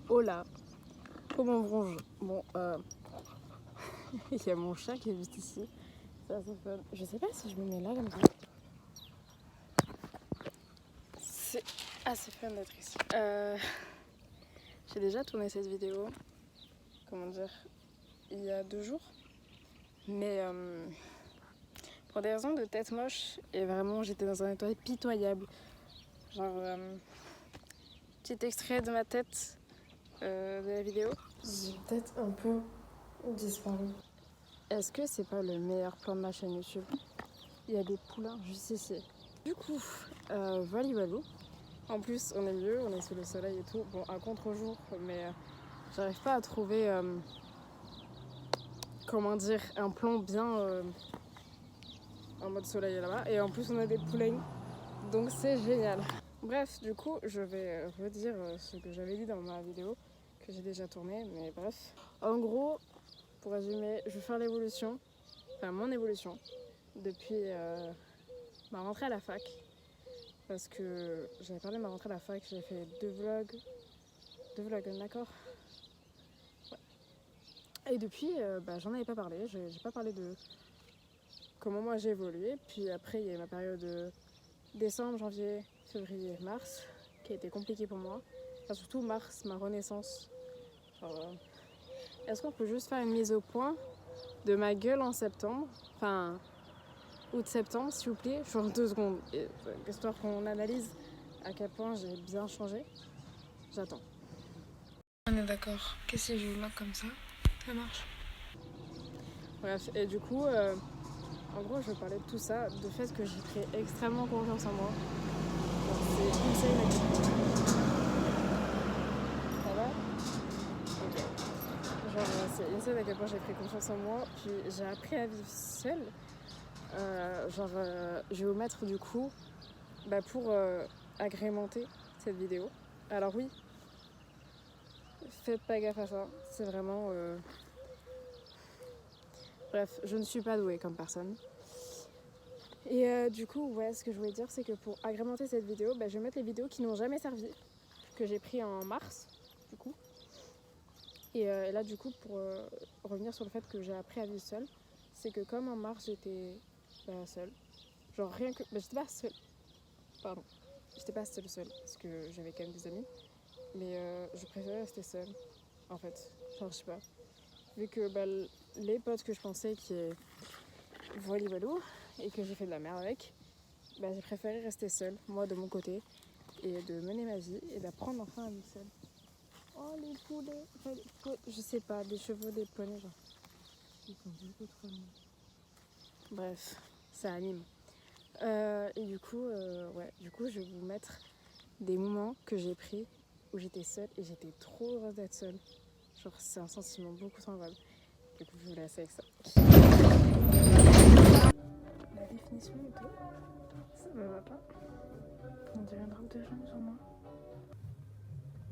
Hola, comment vont-je? Bon, il y a mon chat qui est juste ici. C'est assez fun. Je sais pas si je me mets là comme ça. C'est assez fun d'être ici. J'ai déjà tourné cette vidéo, comment dire, il y a 2 jours. Mais pour des raisons de tête moche, et vraiment j'étais dans un état pitoyable. Genre, petit extrait de ma tête de la vidéo. J'ai peut-être un peu disparu. Est-ce que c'est pas le meilleur plan de ma chaîne YouTube? Il y a des poulains juste ici. Du coup, voilà. En plus, on est mieux, on est sous le soleil et tout. Bon, à contre-jour, mais j'arrive pas à trouver, comment dire, un plan bien en mode soleil là-bas. Et en plus, on a des poulains, donc c'est génial. Bref, du coup, je vais redire ce que j'avais dit dans ma vidéo, que j'ai déjà tournée, mais bref. En gros, pour résumer, je vais faire l'évolution, enfin mon évolution, depuis ma rentrée à la fac. Parce que j'avais parlé de ma rentrée à la fac, j'ai fait 2 vlogs, d'accord? Ouais. Et depuis, j'en avais pas parlé, j'ai pas parlé de comment moi j'ai évolué. Puis après, il y a eu ma période décembre, janvier, février, mars, qui a été compliquée pour moi. Enfin, surtout mars, ma renaissance. Genre, est-ce qu'on peut juste faire une mise au point de ma gueule en septembre? Enfin, août-septembre, s'il vous plaît, genre 2 secondes, histoire qu'on analyse à quel point j'ai bien changé. J'attends. On est d'accord. Qu'est-ce que je vlog comme ça? Ça marche. Bref, et du coup, en gros, je veux parler de tout ça, du fait que j'ai pris extrêmement confiance en moi. Genre, c'est insane. Ça va? Ok. Genre, c'est insane à quel point j'ai pris confiance en moi, puis j'ai appris à vivre seule. Je vais vous mettre du coup, pour agrémenter cette vidéo. Alors oui, faites pas gaffe à ça, c'est vraiment... Bref, je ne suis pas douée comme personne. Et du coup, ouais, ce que je voulais dire, c'est que pour agrémenter cette vidéo, je vais mettre les vidéos qui n'ont jamais servi, que j'ai pris en mars, du coup. Et là, du coup, pour revenir sur le fait que j'ai appris à vivre seule, c'est que comme en mars, j'étais seule. Genre rien que... j'étais pas seule. Pardon. J'étais pas seule, parce que j'avais quand même des amis. Mais je préférais rester seule, en fait. Genre, je sais pas. Vu que les potes que je pensais qui est voilà, et que j'ai fait de la merde avec, j'ai préféré rester seule, moi de mon côté, et de mener ma vie et d'apprendre enfin à vivre seule. Oh les poulets, enfin, je sais pas, des chevaux, des poneys, genre. Ils sont beaucoup trop longs. Bref, ça anime. Et du coup, je vais vous mettre des moments que j'ai pris où j'étais seule et j'étais trop heureuse d'être seule. Genre, c'est un sentiment beaucoup trop agréable. Du coup, je vous laisse avec ça. La définition de ça me va pas. On dirait un drap de jambe sur moi.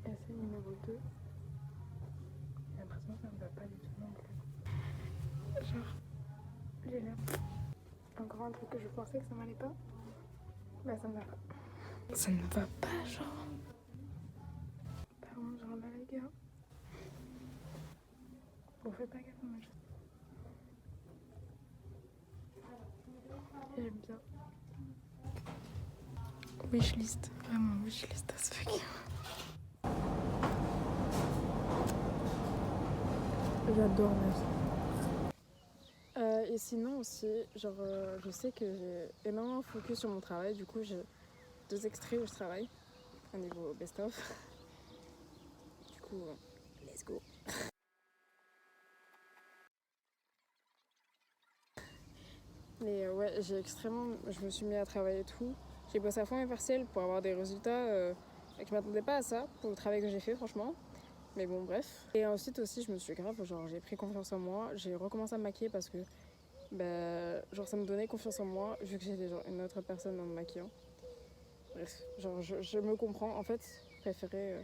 Essai numéro 2. J'ai l'impression que ça me va pas du tout non plus. Genre, j'ai l'air. Encore un truc que je pensais que ça m'allait pas. Ça me va pas. Ça ne va pas, genre. Pardon, genre là, les gars. Bon, faites pas gaffe à ma chose. J'aime bien. Wishlist, vraiment wishlist as fuck. J'adore ma vie. Et sinon aussi, je sais que j'ai énormément focus sur mon travail. Du coup, j'ai 2 extraits où je travaille au niveau best-of. Du coup, let's go. Mais ouais, je me suis mis à travailler et tout. J'ai bossé à fond mes partiels pour avoir des résultats que je m'attendais pas à ça pour le travail que j'ai fait, franchement. Mais bon, bref. Et ensuite aussi, je me suis j'ai pris confiance en moi. J'ai recommencé à me maquiller parce que ça me donnait confiance en moi vu que j'étais une autre personne en me maquillant. Bref, je me comprends. En fait, je préférais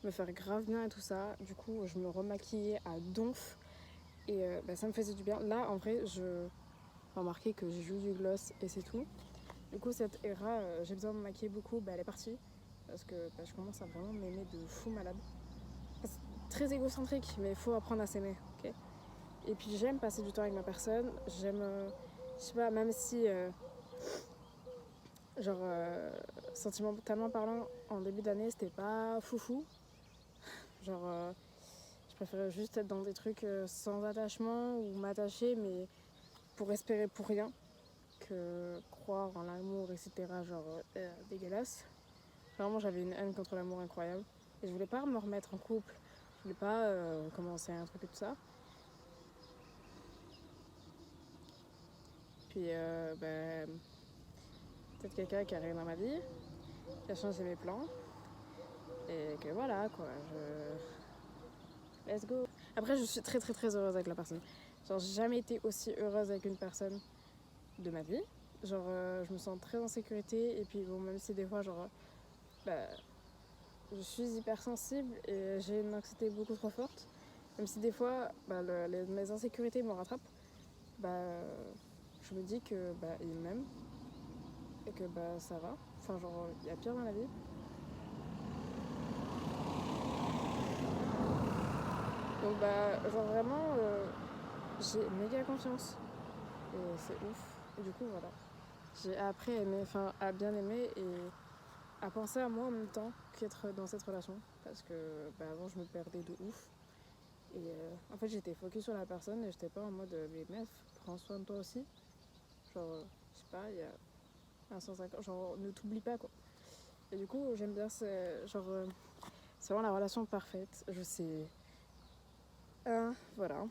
me faire grave bien et tout ça. Du coup, je me remaquillais à donf et ça me faisait du bien. Là, en vrai, je remarqué que j'ai juste du gloss et c'est tout. Du coup, cette era, j'ai besoin de me maquiller beaucoup, elle est partie parce que je commence à vraiment m'aimer de fou malade. très égocentrique, mais il faut apprendre à s'aimer, ok. Et puis j'aime passer du temps avec ma personne, j'aime, je sais pas, même si, genre, sentimentalement parlant, en début d'année, c'était pas foufou. Genre, je préférais juste être dans des trucs sans attachement ou m'attacher, mais pour espérer pour rien, que croire en l'amour, etc. Genre, dégueulasse. Vraiment, j'avais une haine contre l'amour incroyable. Et je voulais pas me remettre en couple. Je voulais pas commencer un truc et tout ça. Puis, peut-être quelqu'un qui arrive dans ma vie, qui a changé mes plans. Et que voilà, quoi. Let's go. Après, je suis très, très, très heureuse avec la personne. Genre, j'ai jamais été aussi heureuse avec une personne de ma vie. Genre, je me sens très en sécurité. Et puis, bon, même si des fois, genre, je suis hypersensible et j'ai une anxiété beaucoup trop forte. Même si des fois, mes insécurités me rattrapent, je me dis que il m'aime et que ça va. Enfin, genre, il y a pire dans la vie. Donc, genre, vraiment, j'ai méga confiance. Et c'est ouf. Et du coup, voilà. J'ai appris à aimer, enfin, à bien aimer et à penser à moi en même temps qu'être dans cette relation. Parce que, avant, je me perdais de ouf. Et en fait, j'étais focus sur la personne et j'étais pas en mode, mais meuf, prends soin de toi aussi. Genre, je sais pas, il y a un 150, genre, ne t'oublie pas, quoi. Et du coup, j'aime bien, c'est vraiment la relation parfaite. Je sais. Voilà.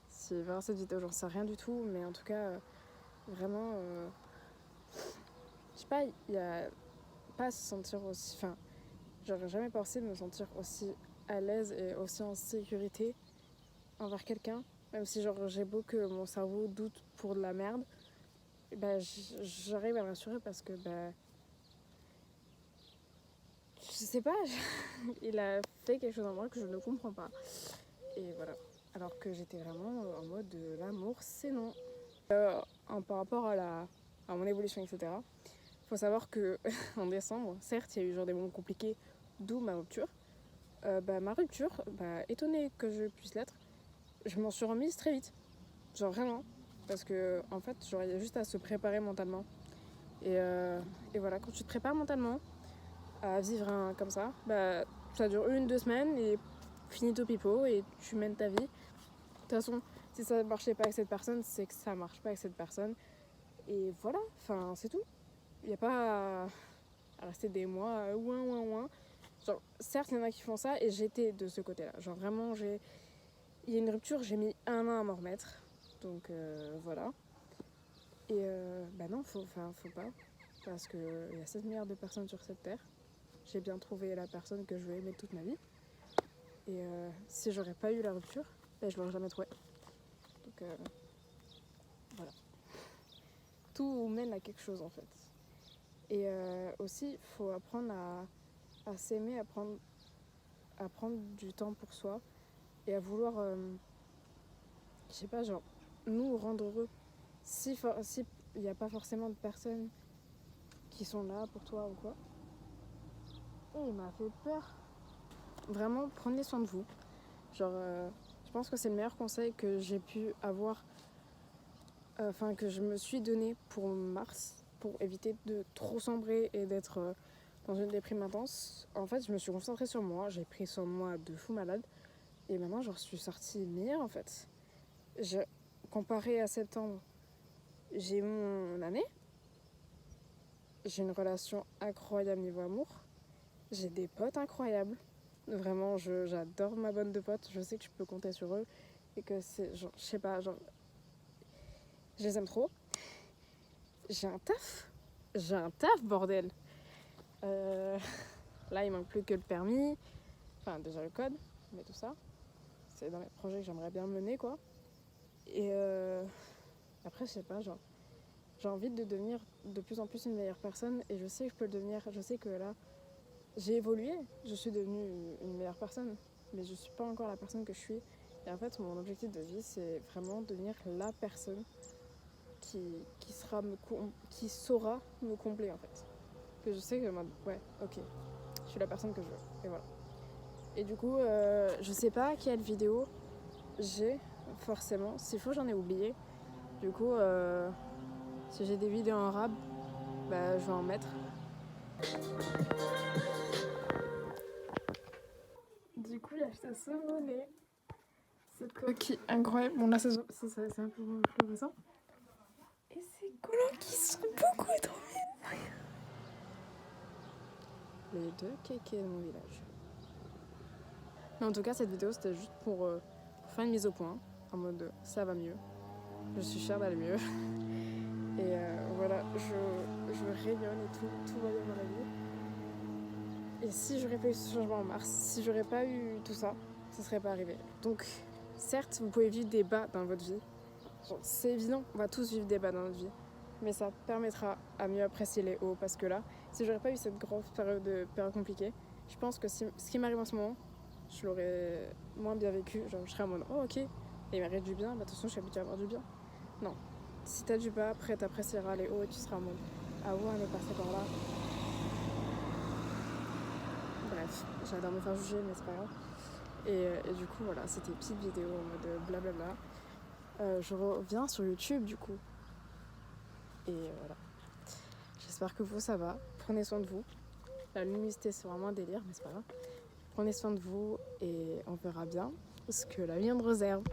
Si vers cette vidéo, j'en sais rien du tout, mais en tout cas, vraiment, je sais pas, il y a pas à se sentir aussi. Enfin, j'aurais jamais pensé de me sentir aussi à l'aise et aussi en sécurité envers quelqu'un. Même si, genre, j'ai beau que mon cerveau doute pour de la merde, j'arrive à me rassurer parce que, je sais pas, il a fait quelque chose en moi que je ne comprends pas. Et voilà. Alors que j'étais vraiment en mode l'amour, c'est non. Par rapport à mon évolution, etc. Faut savoir que en décembre, certes, il y a eu genre des moments compliqués, d'où ma rupture. Ma rupture, étonnée que je puisse l'être, je m'en suis remise très vite. Genre vraiment. Parce que en fait, genre, il y a juste à se préparer mentalement. Et voilà, quand tu te prépares mentalement à vivre comme ça, ça dure 1-2 semaines et finito pipo et tu mènes ta vie. De toute façon, si ça ne marchait pas avec cette personne, c'est que ça marche pas avec cette personne. Et voilà, enfin, c'est tout. Il n'y a pas à rester des mois, ouin. Genre, certes, il y en a qui font ça et j'étais de ce côté-là. Genre, vraiment, il y a une rupture, j'ai mis 1 an à m'en remettre. Donc, voilà. Et non, faut pas. Parce qu'il y a 7 milliards de personnes sur cette terre. J'ai bien trouvé la personne que je veux aimer toute ma vie. Et si j'aurais pas eu la rupture, je l'aurais jamais trouvé. Donc, voilà. Tout mène à quelque chose en fait. Et aussi, il faut apprendre à s'aimer, à prendre du temps pour soi et à vouloir, je sais pas, genre, nous rendre heureux. Si il n'y a pas forcément de personnes qui sont là pour toi ou quoi. Et il m'a fait peur. Vraiment, prenez soin de vous. Genre, je pense que c'est le meilleur conseil que j'ai pu avoir, que je me suis donné pour mars, pour éviter de trop sombrer et d'être dans une déprime intense. En fait, je me suis concentrée sur moi, j'ai pris soin de moi de fou malade. Et maintenant, j'en suis sortie meilleure en fait. Comparé à septembre, j'ai mon année. J'ai une relation incroyable niveau amour. J'ai des potes incroyables. Vraiment, j'adore ma bande de potes. Je sais que je peux compter sur eux. Et que c'est, genre, je sais pas, genre, je les aime trop. J'ai un taf. Bordel. Là, il manque plus que le permis. Enfin, déjà le code, mais tout ça. C'est dans les projets que j'aimerais bien mener, quoi. Et après, je sais pas, genre, j'ai envie de devenir de plus en plus une meilleure personne. Et je sais que je peux le devenir. Je sais que là, j'ai évolué. Je suis devenue une meilleure personne. Mais je suis pas encore la personne que je suis. Et en fait, mon objectif de vie, c'est vraiment devenir la personne qui saura me combler, en fait. Que je sais que, ouais, ok, je suis la personne que je veux. Et voilà. Et du coup, je sais pas quelle vidéo j'ai forcément. S'il faut, j'en ai oublié. Du coup, si j'ai des vidéos en rab, bah je vais en mettre. Du coup, j'ai acheté ce bonnet. Cette coquille incroyable. Bon, là, c'est un peu fluorescent. Et ces collants qui sont beaucoup trop mignons. Les deux kékés de mon village. Mais en tout cas, cette vidéo, c'était juste pour faire une mise au point. En mode, ça va mieux. Je suis fière d'aller mieux. Et voilà, je rayonne et tout va bien dans la vie. Et si j'aurais pas eu ce changement en mars, si j'aurais pas eu tout ça, ça serait pas arrivé. Donc, certes, vous pouvez vivre des bas dans votre vie. C'est évident, on va tous vivre des bas dans notre vie. Mais ça permettra à mieux apprécier les hauts. Parce que là, si j'aurais pas eu cette grosse période compliquée, je pense que ce qui m'arrive en ce moment, je l'aurais moins bien vécu. Genre, je serais en mode, oh ok, et il m'arrive du bien, bah attention, je suis habituée à avoir du bien. Non. Si t'as du bas, après t'apprécieras les hauts et tu seras en mode, ah ouais, on est passé par là. Bref, j'adore me faire juger, mais c'est pas grave. Et du coup, voilà, c'était une petite vidéo en mode blablabla. Je reviens sur YouTube du coup. Et voilà. J'espère que vous, ça va. Prenez soin de vous. La luminosité, c'est vraiment un délire, mais c'est pas grave. Prenez soin de vous et on verra bien ce que la vie nous réserve.